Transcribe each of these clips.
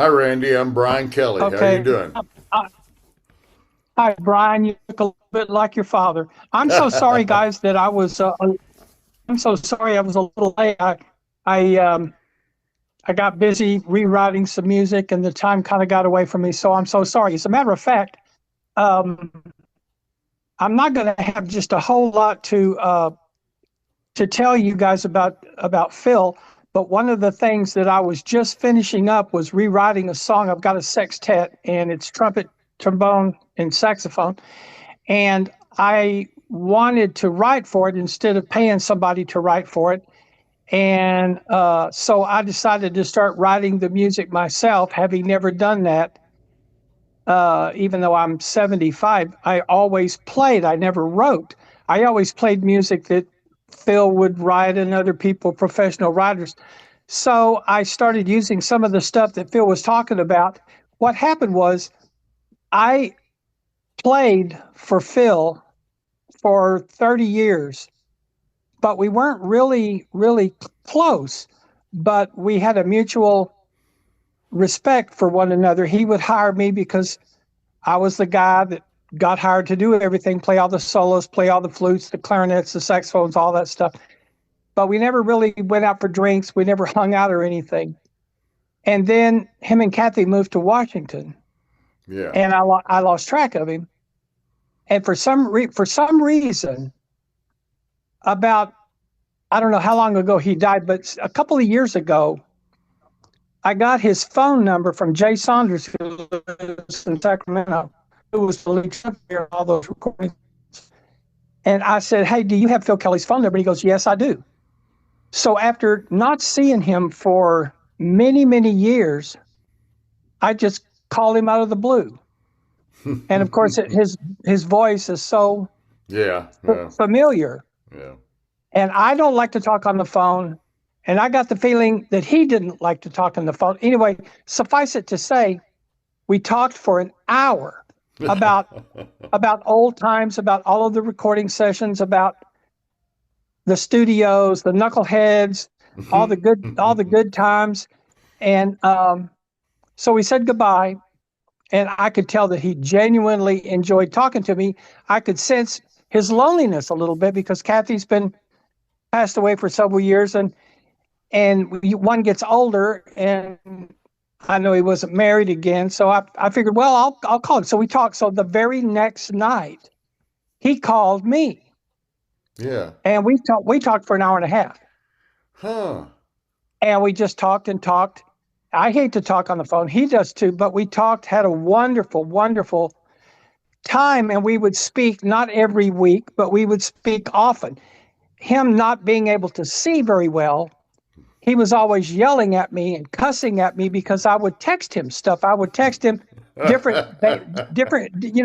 Hi, Randy. I'm Brian Kelly. How you Okay. doing? Uh, Hi, Brian. You look a little bit like your father. I'm so sorry, guys, that I was. I'm so sorry I was a little late. I, um, I got busy rewriting some music, and the time kind of got away from me. So I'm so sorry. As a matter of fact, um, I'm not going to have just a whole lot to tell you guys about Phil. But one of the things that I was just finishing up was rewriting a song. I've got a sextet, and it's trumpet, trombone, and saxophone. And I wanted to write for it instead of paying somebody to write for it. And so I decided to start writing the music myself, having never done that. Even though I'm 75, I always played, I never wrote. I always played music that Phil would write and other people, professional writers. So I started using some of the stuff that Phil was talking about. What happened was I played for Phil for 30 years, but we weren't really close. But we had a mutual respect for one another. He would hire me because I was the guy that got hired to do everything, play all the solos, play all the flutes, the clarinets, the saxophones, all that stuff. But we never really went out for drinks. We never hung out or anything. And then him and Kathy moved to Washington, Yeah. and I lost track of him. And for some reason, about I don't know how long ago he died, but a couple of years ago, I got his phone number from Jay Saunders, who lives in Sacramento, who was the lead here all those recordings. And I said, "Hey, do you have Phil Kelly's phone number?" And he goes, "Yes, I do." So after not seeing him for many years, I just called him out of the blue. And of course, his voice is so Yeah. Yeah. familiar. Yeah. And I don't like to talk on the phone. And I got the feeling that he didn't like to talk on the phone. Anyway, suffice it to say, we talked for an hour about about old times, about all of the recording sessions, about the studios, the knuckleheads, all the good times. And so we said goodbye, and I could tell that he genuinely enjoyed talking to me. I could sense his loneliness a little bit because Kathy's been passed away for several years, and one gets older, and I know he wasn't married again, so I figured, well, I'll call him. So we talked. So the very next night, he called me, Yeah. and we talked for an hour and a half, Huh. and we just talked and talked. I hate to talk on the phone. He does too, but we talked, had a wonderful time, and we would speak not every week, but we would speak often. Him not being able to see very well, he was always yelling at me and cussing at me because I would text him stuff. I would text him different,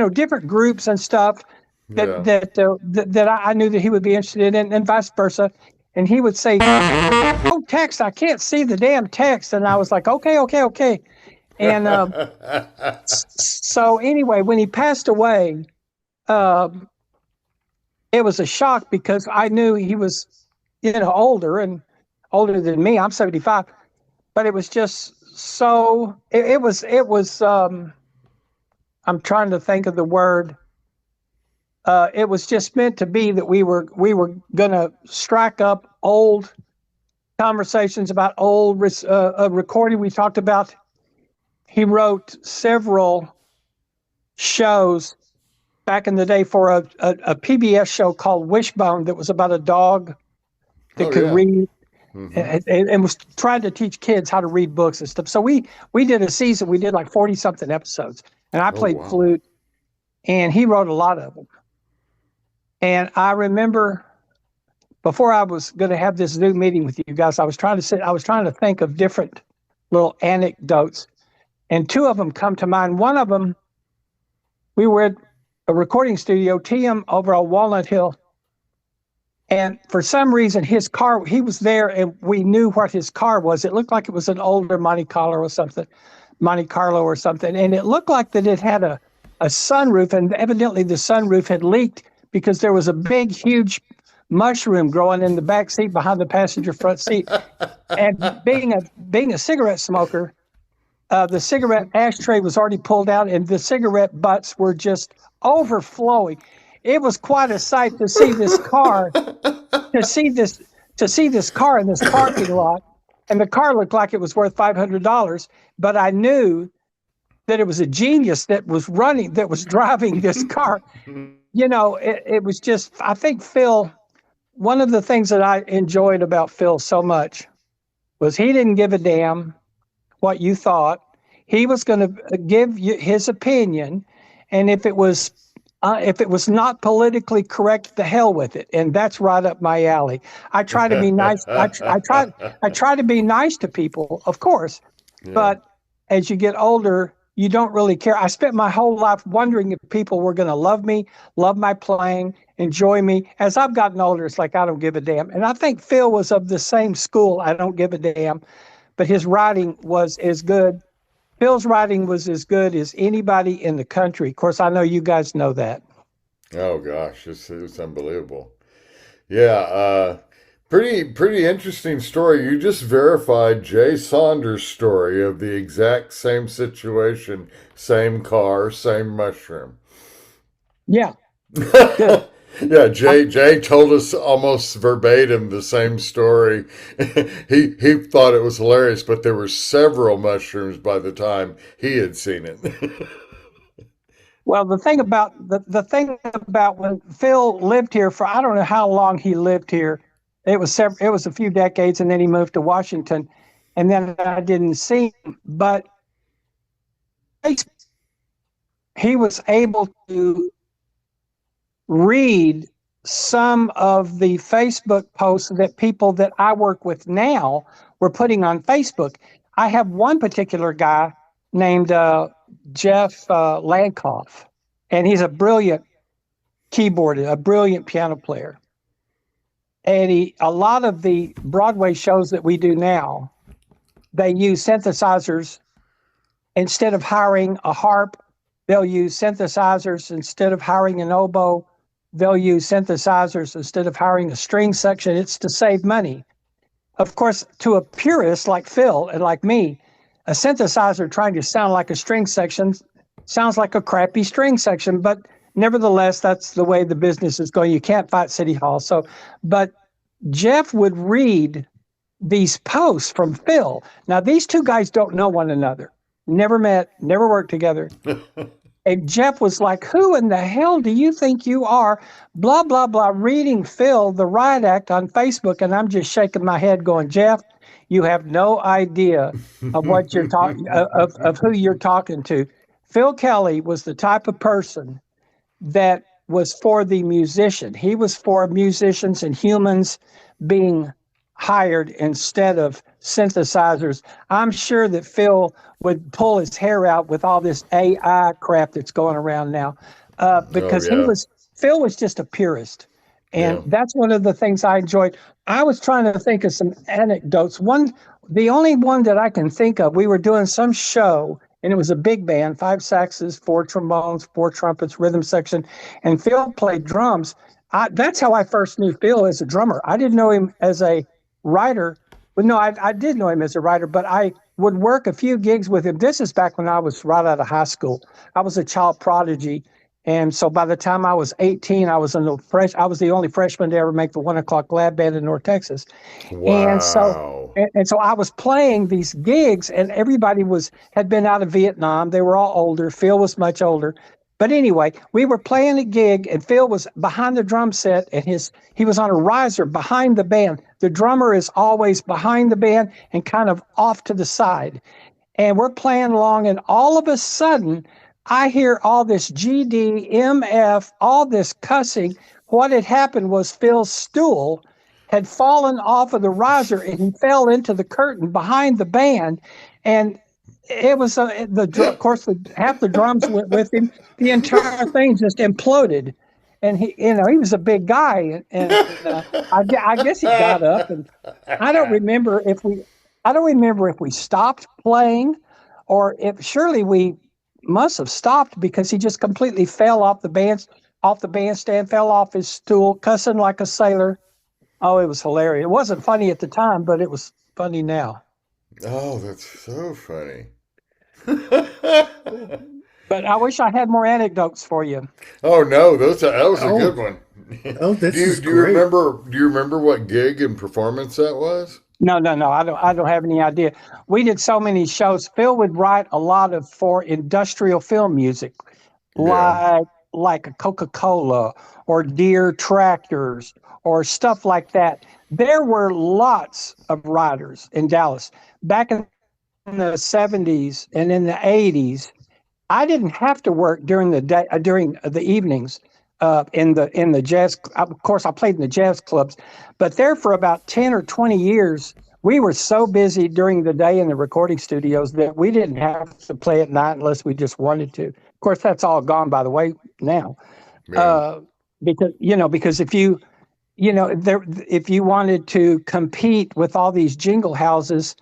different groups and stuff Yeah. that I knew that he would be interested in, and vice versa. And he would say, "Oh, text! I can't see the damn text." And I was like, "Okay." And so anyway, when he passed away, um, it was a shock because I knew he was, older and older than me. I'm 75, but it was just so. It was. I'm trying to think of the word. It was just meant to be that we were gonna strike up old conversations about old recording. We talked about. He wrote several shows back in the day for a PBS show called Wishbone that was about a dog that Oh could yeah. read Hmm. and was trying to teach kids how to read books and stuff. So we did a season. We did like 40 something episodes, and I Oh played wow. flute, and he wrote a lot of them. And I remember before I was going to have this Zoom meeting with you guys, I was trying to think of different little anecdotes, and two of them come to mind. One of them, we were at a recording studio, TM over on Walnut Hill. And for some reason, his car, he was there and we knew what his car was. It looked like it was an older Monte Carlo or something. And it looked like that it had a sunroof, and evidently the sunroof had leaked because there was a big, huge mushroom growing in the back seat behind the passenger front seat. And being a cigarette smoker, The cigarette ashtray was already pulled out, and the cigarette butts were just overflowing. It was quite a sight to see this car, to see this, to see this car in this parking lot, and the car looked like it was worth $500. But I knew that it was a genius that was running, that was driving this car. It was just. I think Phil. One of the things that I enjoyed about Phil so much was he didn't give a damn what you thought. He was going to give you his opinion, and if it was not politically correct, the hell with it. And that's right up my alley. I try to be nice. I try to be nice to people, of course, Yeah. but as you get older, you don't really care. I spent my whole life wondering if people were going to love me, love my playing, enjoy me. As I've gotten older, it's like I don't give a damn. And I think Phil was of the same school. I don't give a damn, but his writing was as good. Phil's writing was as good as anybody in the country. Of course, I know you guys know that. Oh gosh, it's unbelievable. Yeah, pretty interesting story. You just verified Jay Saunders' story of the exact same situation, same car, same mushroom. Yeah, good. Yeah, Jay told us almost verbatim the same story. He thought it was hilarious, but there were several mushrooms by the time he had seen it. Well, the thing about when Phil lived here for I don't know how long he lived here. It was a few decades, and then he moved to Washington, and then I didn't see him. But he was able to read some of the Facebook posts that people that I work with now were putting on Facebook. I have one particular guy named Jeff Landkoff, and he's a brilliant keyboardist, a brilliant piano player. And a lot of the Broadway shows that we do now, they use synthesizers instead of hiring a harp. They'll use synthesizers instead of hiring an oboe. They'll use synthesizers instead of hiring a string section. It's to save money. Of course, to a purist like Phil and like me, a synthesizer trying to sound like a string section sounds like a crappy string section, but nevertheless, that's the way the business is going. You can't fight City Hall. But Jeff would read these posts from Phil. Now, these two guys don't know one another, never met, never worked together. And Jeff was like, who in the hell do you think you are? Blah, blah, blah, reading Phil, the riot act on Facebook. And I'm just shaking my head going, Jeff, you have no idea of what you're talking of who you're talking to. Phil Kelly was the type of person that was for the musician. He was for musicians and humans being hired instead of synthesizers. I'm sure that Phil would pull his hair out with all this AI crap that's going around now, Oh because yeah, Phil was just a purist, and yeah. that's one of the things I enjoyed. I was trying to think of some anecdotes. The only one that I can think of, we were doing some show, and it was a big band, 5 saxes, 4 trombones, 4 trumpets, rhythm section, and Phil played drums. That's how I first knew Phil as a drummer. I didn't know him as a writer. Well, no, I did know him as a writer, but I would work a few gigs with him. This is back when I was right out of high school. I was a child prodigy. And so by the time I was 18, I was I was the only freshman to ever make the 1 o'clock lab band in North Texas. And so Wow. and so I was playing these gigs, and everybody had been out of Vietnam. They were all older. Phil was much older. But anyway, we were playing a gig, and Phil was behind the drum set, and he was on a riser behind the band. The drummer is always behind the band and kind of off to the side. And we're playing along, and all of a sudden, I hear all this GD, MF, all this cussing. What had happened was Phil's stool had fallen off of the riser, and he fell into the curtain behind the band. And it was of course, half the drums went with him. The entire thing just imploded. And he was a big guy, and I guess he got up, and I don't remember if we, I don't remember if we stopped playing, or if surely we must have stopped because he just completely fell off the bandstand, fell off his stool, cussing like a sailor. Oh, it was hilarious. It wasn't funny at the time, but it was funny now. Oh, that's so funny. But I wish I had more anecdotes for you. Oh no, that was a good Oh, one. oh, this is Do you great. remember what gig and performance that was? No, no, no. I don't have any idea. We did so many shows. Phil would write a lot of for industrial film music, Yeah, like like a Coca-Cola or Deere tractors or stuff like that. There were lots of writers in Dallas back in the 70s and in the 80s. I didn't have to work during the day during the evenings in the jazz. Of course, I played in the jazz clubs, but there for about 10 or 20 years, we were so busy during the day in the recording studios that we didn't have to play at night unless we just wanted to. Of course, that's all gone by the way now, yeah. uh, because if you wanted to compete with all these jingle houses,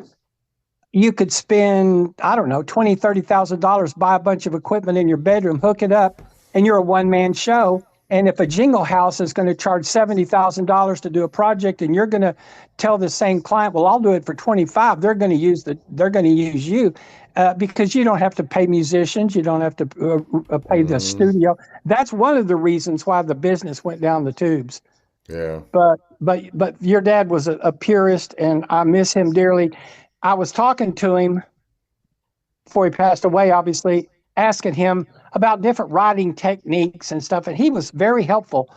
you could spend, I don't know, $20,000, $30,000, buy a bunch of equipment in your bedroom, hook it up, and you're a one-man show. And if a jingle house is going to charge $70,000 to do a project, and you're going to tell the same client, "Well, I'll do it for 25," they're going to use you because you don't have to pay musicians, you don't have to pay the Hmm. studio. That's one of the reasons why the business went down the tubes. Yeah. But your dad was a purist, and I miss him dearly. I was talking to him before he passed away, obviously, asking him about different writing techniques and stuff, and he was very helpful.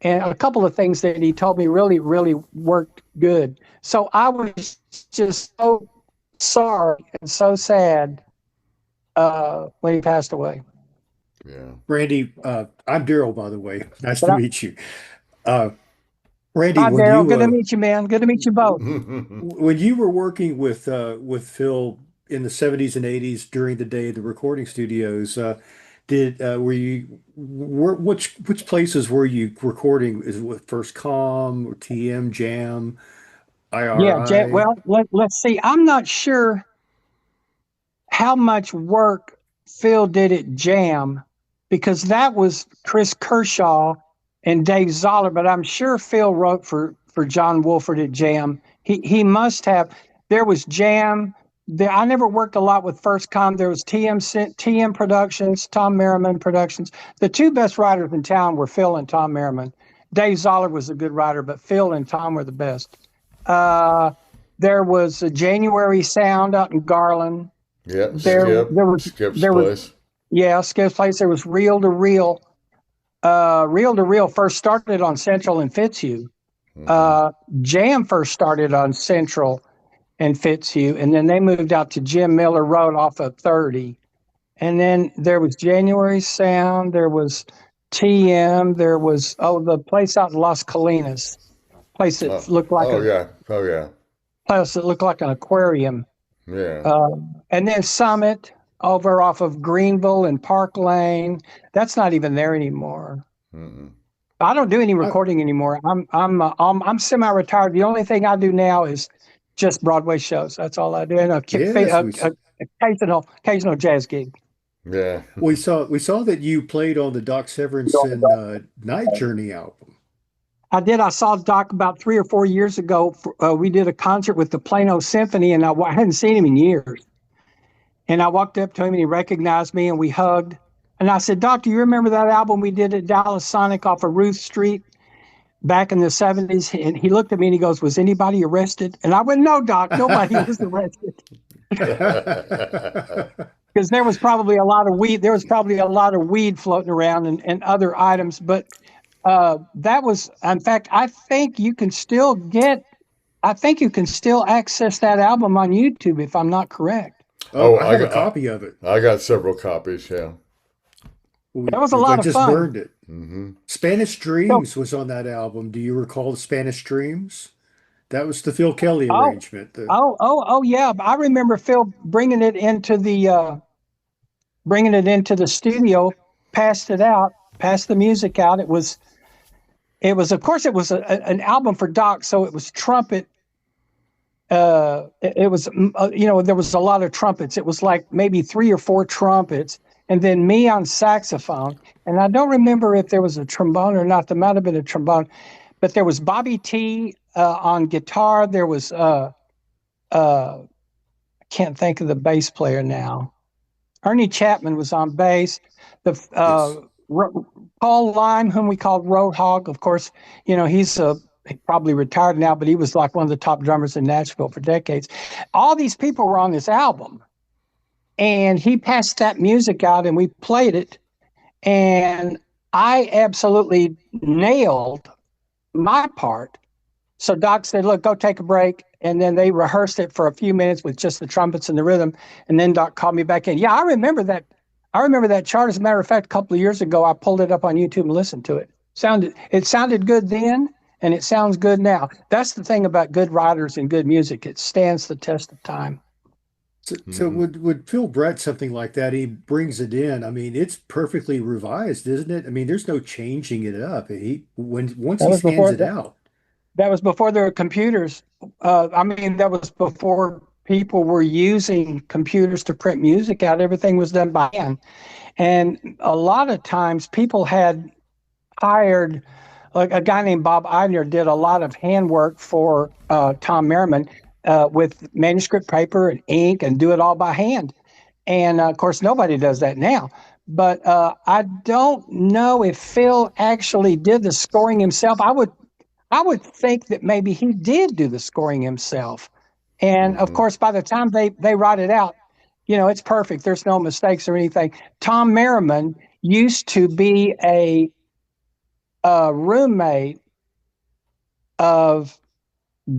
And a couple of things that he told me really, really worked good. So I was just so sorry and so sad when he passed away. Yeah. Randy, I'm Daryl, by the way. Nice But to meet you. Uh, Randy, hi, Daryl. Good to meet you, man. Good to meet you both. when you were working with Phil in the 70s and 80s during the day of the recording studios, did were you which places were you recording? Is it with First Com or TM Jam, Yeah, IRI? well, let's see. I'm not sure how much work Phil did at Jam because that was Chris Kershaw and Dave Zoller, but I'm sure Phil wrote for John Wolford at Jam. He must have. There was Jam. There, I never worked a lot with First Com. There was TM Productions, Tom Merriman Productions. The two best writers in town were Phil and Tom Merriman. Dave Zoller was a good writer, but Phil and Tom were the best. Uh, there was a January Sound out in Garland. Yeah. There, there was, Skip's there was, place. yeah, Skip's Place. There was Reel to Reel. Reel to Reel first started on Central and Fitzhugh. Hmm. Uh, Jam first started on Central and Fitzhugh, and then they moved out to Jim Miller Road off of 30. And then there was January Sound. There was TM. There was the place out in Las Colinas, place that Oh, looked like oh a yeah. Oh yeah. place that looked like an aquarium. Yeah. Uh, and then Summit over off of Greenville and Park Lane. That's not even there anymore. Mm-mm. I don't do any I, recording anymore. I'm semi-retired. The only thing I do now is just Broadway shows. That's all I do, and yes, occasional jazz gig. Yeah. we saw that you played on the Doc Severinsen Night Journey album. I did. I saw Doc about 3 or 4 years ago. We did a concert with the Plano Symphony, and I hadn't seen him in years. And I walked up to him and he recognized me and we hugged. And I said, "Doc, do you remember that album we did at Dallas Sonic off of Ruth Street back in the 70s?" And he looked at me and he goes, "Was anybody arrested?" And I went, "No, Doc, nobody was arrested." Because there was probably a lot of weed. There was probably a lot of weed floating around and other items. But that was, in fact, I think you can still access that album on YouTube if I'm not correct. Oh, Oh, I have a copy of it. I got several copies. Yeah. That was a I lot of just fun. burned it. Hmm. Spanish So, Dreams was on that album. Do you recall the Spanish Dreams? That was the Phil Kelly oh, arrangement. oh, yeah. I remember Phil bringing it into the studio, passed it out, passed the music out. Of course, it was an album for Doc, so it was trumpet. It was, there was a lot of trumpets. It was like maybe 3 or 4 trumpets, and then me on saxophone. And I don't remember if there was a trombone or not. There might have been a trombone, but there was Bobby T on guitar. There was I can't think of the bass player now. Ernie Chapman was on bass. The Yes. Paul Lime, whom we called Roadhog, of course, he's probably retired now, but he was like one of the top drummers in Nashville for decades. All these people were on this album, and he passed that music out, and we played it, and I absolutely nailed my part. So Doc said, "Look, go take a break." And then they rehearsed it for a few minutes with just the trumpets and the rhythm. And then Doc called me back in. Yeah, I remember that. I remember that chart. As a matter of fact, a couple of years ago, I pulled it up on YouTube and listened to it. It sounded good then, and it sounds good now. That's the thing about good writers and good music. It stands the test of time. So would Phil Brett something like that? He brings it in. I mean, it's perfectly revised, isn't it? I mean, there's no changing it up. He when once That he was hands before it out. that was before there were computers. I mean, that was before people were using computers to print music out. Everything was done by hand. And a lot of times people had hired, like a guy named Bob Eidner did a lot of handwork for Tom Merriman with manuscript paper and ink and do it all by hand. And of course, nobody does that now. But I don't know if Phil actually did the scoring himself. I would think that maybe he did do the scoring himself. And of Hmm. course, by the time they write it out, it's perfect. There's no mistakes or anything. Tom Merriman used to be a roommate of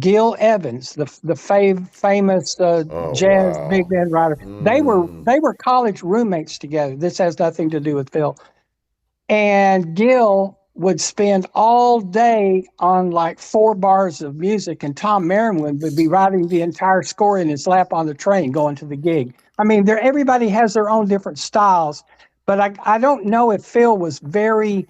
Gil Evans, the famous Oh, jazz big wow. band writer. They were Mm. they were college roommates together. This has nothing to do with Phil. And Gil would spend all day on like 4 bars of music, and Tom Merriman would be writing the entire score in his lap on the train going to the gig. I mean, everybody has their own different styles, but I don't know if Phil was very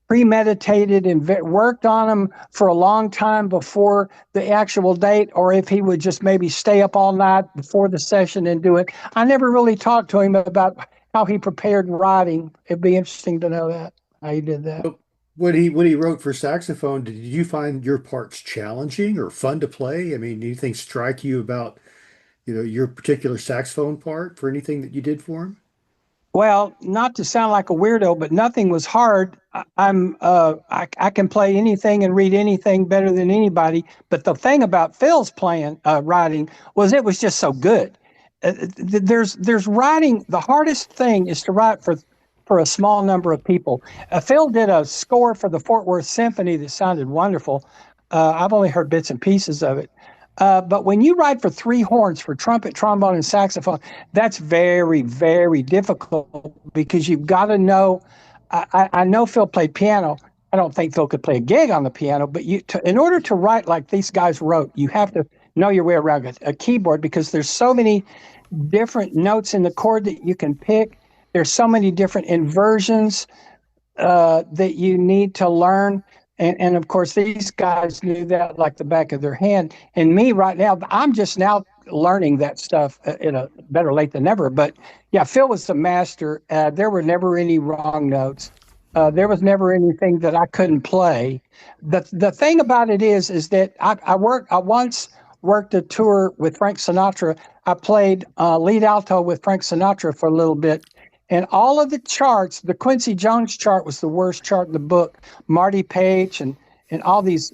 premeditated and worked on them for a long time before the actual date, or if he would just maybe stay up all night before the session and do it. I never really talked to him about how he prepared writing. It'd be interesting to know that, how he did that. But when he wrote for saxophone, did you find your parts challenging or fun to play? I mean, anything strike you about, your particular saxophone part for anything that you did for him? Well, not to sound like a weirdo, but nothing was hard. I can play anything and read anything better than anybody. But the thing about Phil's playing writing was it was just so good. There's writing. The hardest thing is to write for a small number of people. Phil did a score for the Fort Worth Symphony that sounded wonderful. I've only heard bits and pieces of it. But when you write for 3 horns for trumpet, trombone, and saxophone, that's very, very difficult because you've got to know. I know Phil played piano. I don't think Phil could play a gig on the piano, but in order to write like these guys wrote, you have to know your way around a keyboard because there's so many different notes in the chord that you can pick. There's so many different inversions that you need to learn. And of course, these guys knew that like the back of their hand. And me right now, I'm just now learning that stuff in a better late than never. But yeah, Phil was the master. There were never any wrong notes. There was never anything that I couldn't play. The thing about it is that I once worked a tour with Frank Sinatra. I played lead alto with Frank Sinatra for a little bit. And all of the charts, the Quincy Jones chart was the worst chart in the book. Marty Page and all these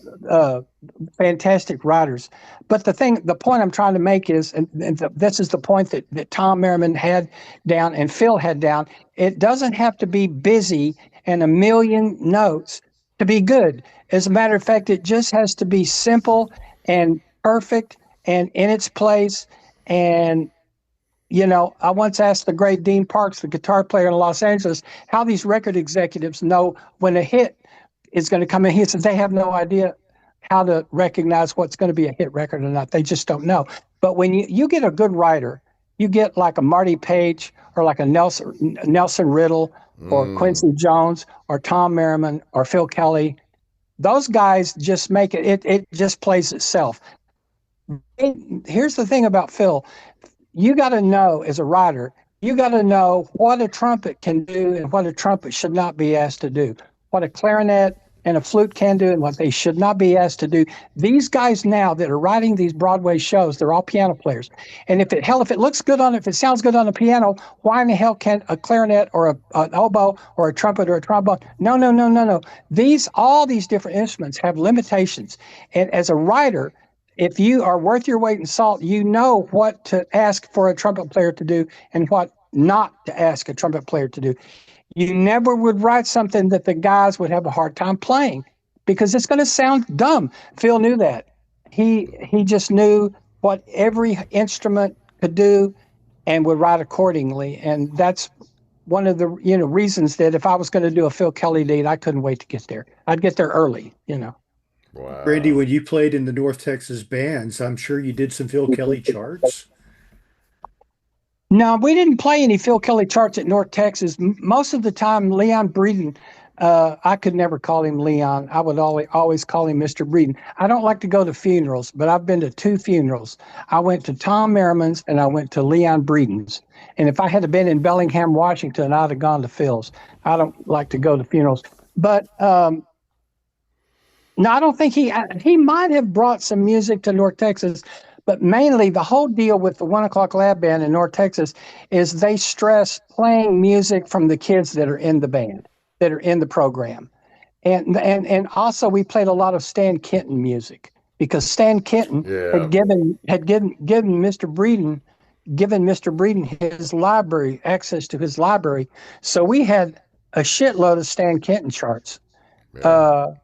fantastic writers. But the point I'm trying to make is, this is the point that Tom Merriman had down and Phil had down. It doesn't have to be busy and a million notes to be good. As a matter of fact, it just has to be simple and perfect and in its place. And I once asked the great Dean Parks, the guitar player in Los Angeles, how these record executives know when a hit is going to come in. He says they have no idea how to recognize what's going to be a hit record or not. They just don't know. But when you get a good writer, you get like a Marty Page or like a Nelson Riddle or Mm. Quincy Jones or Tom Merriman or Phil Kelly. Those guys just make it just plays itself. Here's the thing about Phil. You got to know as a writer, you got to know what a trumpet can do and what a trumpet should not be asked to do. What a clarinet, and a flute can do and what they should not be asked to do. These guys now that are writing these Broadway shows, they're all piano players. And if it looks good on, if it sounds good on the piano, why in the hell can't a clarinet or an oboe or a trumpet or a trombone? No, no, no, no, no. All these different instruments have limitations. And as a writer, if you are worth your weight in salt, you know what to ask for a trumpet player to do and what not to ask a trumpet player to do. You never would write something that the guys would have a hard time playing because it's going to sound dumb. Phil knew that. He just knew what every instrument could do and would write accordingly. And that's one of the reasons that if I was going to do a Phil Kelly date, I couldn't wait to get there. I'd get there early. Randy, Wow. when you played in the North Texas bands, I'm sure you did some Phil Kelly charts. No, we didn't play any Phil Kelly charts at North Texas. Most of the time, Leon Breeden, I could never call him Leon. I would always call him Mr. Breeden. I don't like to go to funerals, but I've been to two funerals. I went to Tom Merriman's and I went to Leon Breeden's. And if I had been in Bellingham, Washington, I'd have gone to Phil's. I don't like to go to funerals. But no, I don't think he might have brought some music to North Texas, but mainly the whole deal with the 1 o'clock lab band in North Texas is they stress playing music from the kids that are in the band, that are in the program. And also we played a lot of Stan Kenton music because Stan Kenton Yeah. had given Mr. Breeden his library, access to his library. So we had a shitload of Stan Kenton charts. Yeah. Uh,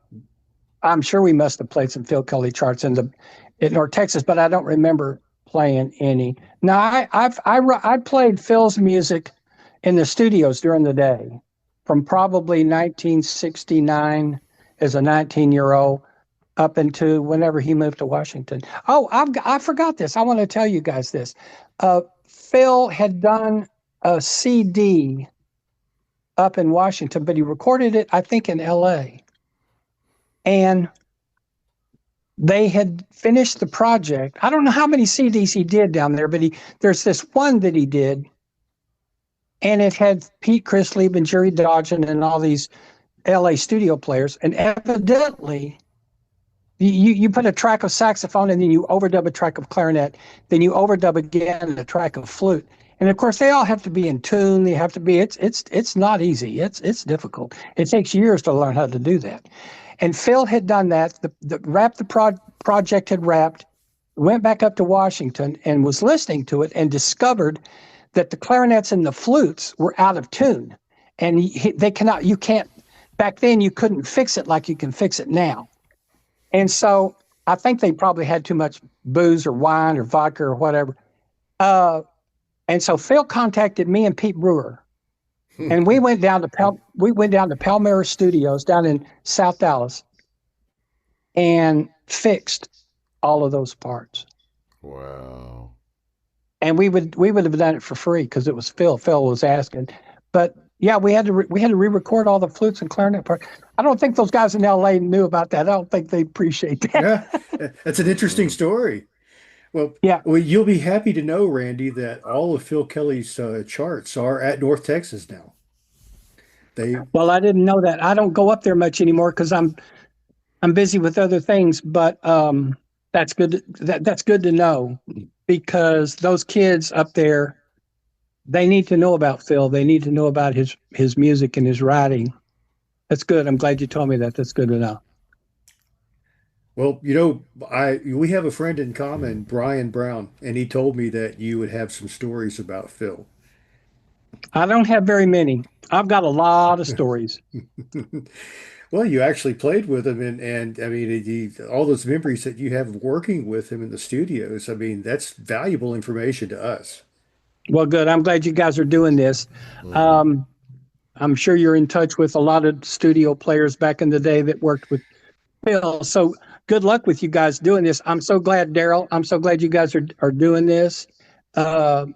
I'm sure we must have played some Phil Kelly charts in North Texas, but I don't remember playing any. Now I played Phil's music in the studios during the day, from probably 1969 as a 19-year-old up into whenever he moved to Washington. Oh, I forgot this. I want to tell you guys this. Phil had done a CD up in Washington, but he recorded it, I think, in L.A. And they had finished the project. I don't know how many CDs he did down there, but there's this one that he did, and it had Pete Chrisley and Jerry Dodgen and all these LA studio players. And evidently, you put a track of saxophone and then you overdub a track of clarinet, then you overdub again a track of flute. And of course, they all have to be in tune. They have to be. It's not easy. It's difficult. It takes years to learn how to do that. And Phil had done that. The project had wrapped. Went back up to Washington and was listening to it and discovered that the clarinets and the flutes were out of tune, and they cannot. You can't. Back then, you couldn't fix it like you can fix it now. And so I think they probably had too much booze or wine or vodka or whatever. And so Phil contacted me and Pete Brewer, and we went down to Palmyra Studios down in South Dallas, and fixed all of those parts. Wow. And we would have done it for free because it was Phil. Phil was asking, but yeah, we had to re-record all the flutes and clarinet parts. I don't think those guys in L.A. knew about that. I don't think they appreciate that. Yeah, that's an interesting story. Well, Yeah. you'll be happy to know, Randy, that all of Phil Kelly's charts are at North Texas now. They, Well, I didn't know that. I don't go up there much anymore because I'm busy with other things. But that's good. That's good to know because those kids up there, they need to know about Phil. They need to know about his music and his writing. That's good. I'm glad you told me that. That's good to know. well, we have a friend in common, Brian Brown, and he told me that you would have some stories about Phil. I don't have very many. I've got a lot of stories. Well, you actually played with him, and I mean, all those memories that you have working with him in the studios. I mean, that's valuable information to us. Well, good. I'm glad you guys are doing this. Hmm. Um, I'm sure you're in touch with a lot of studio players back in the day that worked with Phil. So good luck with you guys doing this. I'm so glad, Daryl. I'm so glad you guys are doing this. Uh,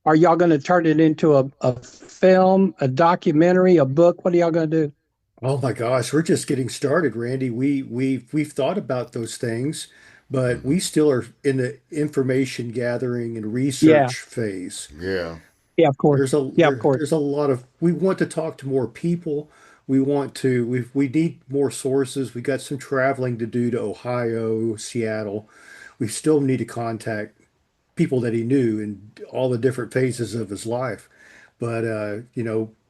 are y'all going to turn it into a film, a documentary, a book? What are y'all going to do? Oh my gosh, we're just getting started, Randy. We've thought about those things, but we still are in the information gathering and Yeah, research phase. Yeah. yeah, of course. Yeah, of course. There's a lot of we want to talk to more people. we want to we need more sources. We got some traveling to do to Ohio, Seattle. We still need to contact people that he knew in all the different phases of his life. But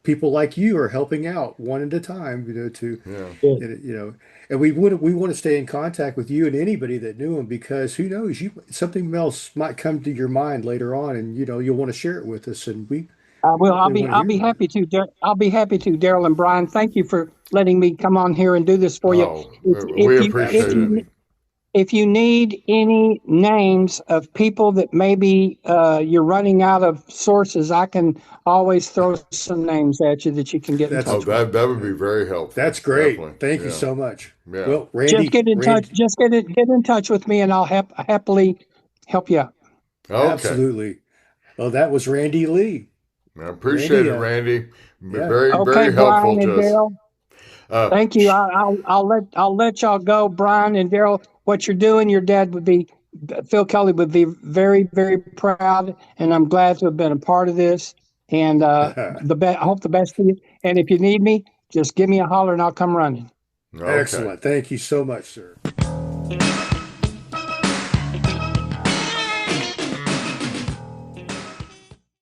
people like you are helping out one at a time, to Yeah. Yeah. and we want to stay in contact with you and anybody that knew him because who knows, you something else might come to your mind later on, and you'll want to share it with us, and we I will. definitely want to I'll hear be about it. happy to. I'll be happy to, Daryl and Brian. Thank you for letting me come on here and do this for you. Oh, we If you appreciate it. Absolutely. if you need any names of people that maybe you're running out of sources, I can always throw some names at you that you can get in That's Oh, touch with. that would be very helpful. that's great. Definitely. Thank you Yeah. so much. Yeah. Well, Randy, Just get in touch with me, and I'll happily help you out. Okay. absolutely. Well, that was Randy Lee. I appreciate Randy, it, Randy. yeah. Very, Okay, very helpful Brian and to us. Daryl. Uh, Thank you. I'll let y'all go, Brian and Daryl. What you're doing, your dad would be, Phil Kelly would be very, very proud, and I'm glad to have been a part of this. And I hope the best for you. And if you need me, just give me a holler and I'll come running. okay. Excellent. Thank you so much, sir.